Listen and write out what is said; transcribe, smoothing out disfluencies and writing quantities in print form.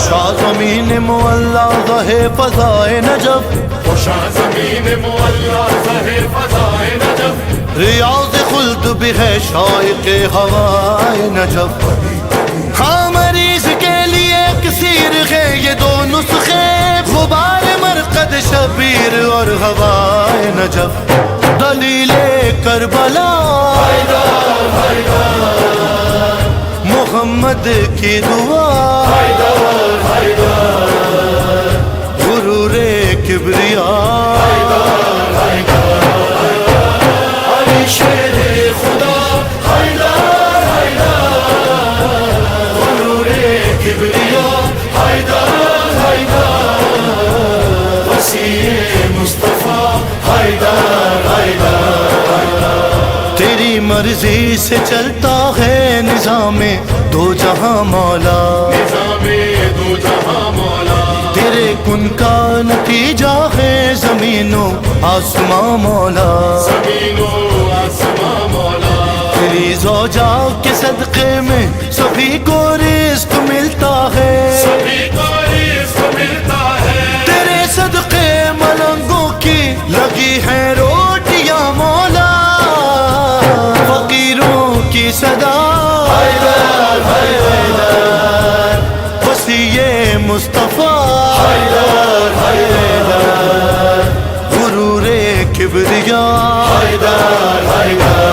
خوشا زمین Mugla گہے فضائے Najaf, خوشا زمین Mugla گہے فضائے Najaf, ریاض خلد بھی ہے شائق ہوائے نجف۔ ہاں مریض کے لیے کثیر ہے یہ دو نسخے، غبار مرقد شبیر اور ہوائے نجف۔ دلیل کربلا محمد کی دعا، غرور کبریا علی شیر خدا حیدر حیدر، غرور کبریا حیدر حیدر، وسیع مصطفیٰ حیدر حیدر۔ تیری مرضی سے چلتا ہے نظام دو جہاں مولا، نظام دو جہاں مولا، تیرے کن کا نتیجہ ہے زمین و آسماں مولا، زمین و آسماں مولا، تیری زوجہ کے صدقے میں سبھی کو رزق ملتا ہے، سبھی کو رزق ملتا ہے، تیرے صدقے ملنگوں کی لگی ہے روٹیاں مولا، فقیروں کی صدا حیدر حیدر، وسیع مصطفیٰ حیدر حیدر، غرور کبریا حیدر حیدر۔